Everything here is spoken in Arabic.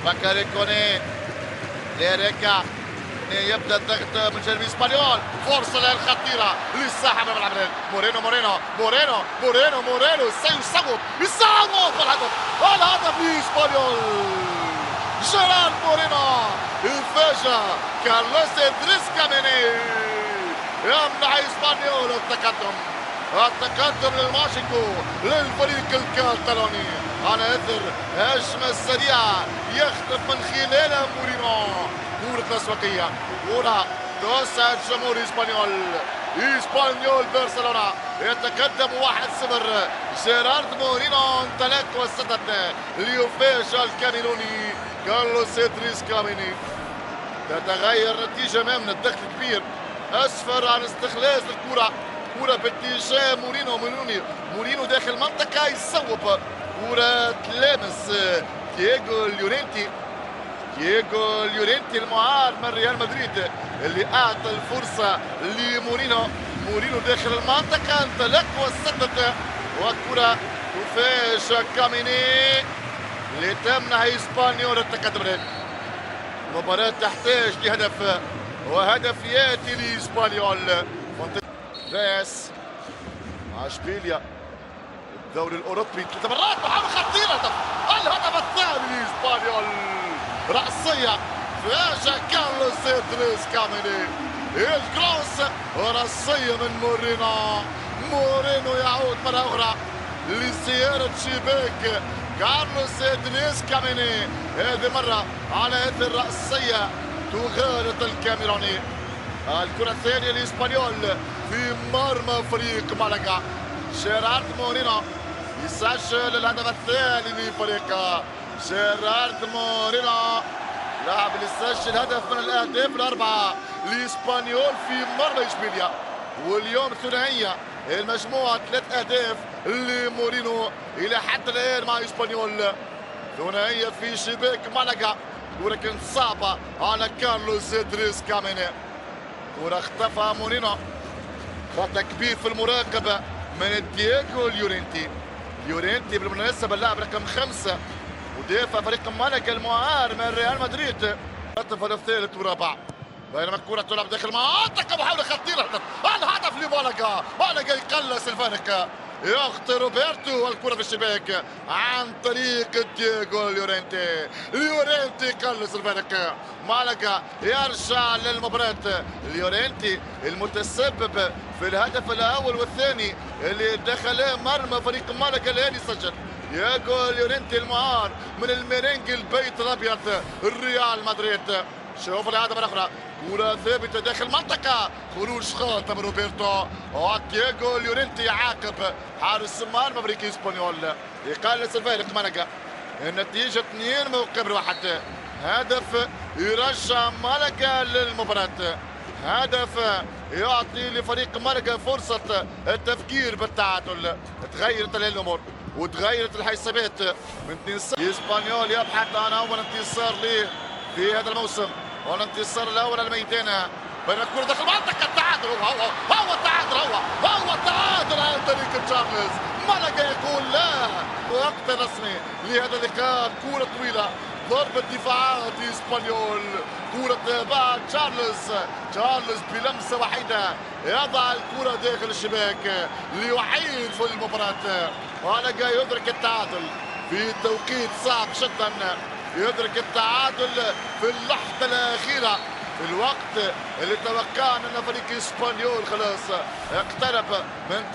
بكاري كوني ليريكا يبدا الضغط من جانب اسبانيول. فرصه الخطيره للساحه امام العمرين. مورينو سيصوب الهدف لاسبانيول. جيرارد مورينو يفاجأ كارلوس ادريس كاميني يمنع اسبانيول التقدم للماجيكو للفريق الكاتالوني على اثر هجمه سريعه يخطف من خلالها مورينو. كرة الأسواقية، كرة تسعد جمهور اسبانيول برشلونة يتقدم 1-0. جيرارد مورينو انطلق وسدد ليفاجأ الكاميروني كارلوس ادريس كاميني. تتغير النتيجة من الضغط الكبير أسفر عن استخلاص الكرة. كرة باتجاه مورينو داخل المنطقة يصوب. كرة تلامس دييغو ليورينتي المعار من ريال مدريد اللي اعطى الفرصه لمورينو داخل المنطقه انطلق وسدد. وكره تفاجأ كاميني لتمنح اسبانيول التقدم. المباراه تحتاج لهدف وهدف ياتي لاسبانيول. راس مع اشبيليا الدوري الاوروبي 3 مرات محاولة خطيرة. الهدف الثاني لاسبانيول رأسية فاجأ كارلوس ادريس كاميني. الكروس رأسية من مورينو يعود مرة أخرى لزيارة شباك كارلوس ادريس كاميني. هذه مرة على اثر رأسية تغالط الكاميروني. الكرة الثانية لإسبانيول في مرمى فريق مالاغا. جيرارد مورينو يسجل الهدف الثاني لفريقه. جيرارد مورينو لاعب اللي سجل هدف من الاهداف الاربعه لاسبانيول في مرمى اشبيليا. واليوم ثنائيه المجموعه 3 اهداف لمورينو الى حد الان مع اسبانيول. ثنائيه في شباك مالاغا. كره كانت صعبه على كارلوس ادريس كاميني. كره اختفى مورينو. خطا كبير في المراقبه من دييغو ليورينتي بالمناسبه اللاعب رقم 5 مدافع فريق مالاغا المعار من ريال مدريد. الهدف الثالث ورابع بينما الكرة تلعب داخل منطقة محاولة خطيرة. الهدف لمالاغا. مالاغا يقلص الفارق. يخطي روبرتو والكرة في الشباك عن طريق دييغو ليورينتي يقلص الفارق. مالاغا يرجع للمباراة. ليورينتي المتسبب في الهدف الأول والثاني اللي دخل مرمى فريق مالاغا الآن يسجل. دييغو ليورينتي المعار من الميرينج البيت الأبيض الريال مدريد. شوف الإعادة مرة أخرى. كرة ثابتة داخل المنطقة. خروج خاطئ من روبرتو. ودييغو ليورينتي يعاقب حارس مرمى فريق اسبانيول يقلص الفارق مالاغا. النتيجة 2 مقابل 1. هدف يرجع مالاغا للمباراة. هدف يعطي لفريق مالاغا فرصة التفكير بالتعادل. تغيرت الأمور وتغيرت الحسابات من 2-0. اسبانيول يبحث عن أول انتصار ليه في هذا الموسم والانتصار الاول على ميدانها. بين الكره داخل المنطقه. التعادل هو التعادل عن طريق تشارلز. مالاغا يقول لا. وقت رسمي لهذا اللقاء. كره طويله ضربة دفاعات اسبانيول. كرة بعد تشارلز بلمسة وحيدة يضع الكرة داخل الشباك ليعيد في المباراة. مالاغا يدرك التعادل في توقيت صعب جدا. يدرك التعادل في اللحظة الأخيرة في الوقت اللي توقعنا أن فريق اسبانيول خلاص اقترب من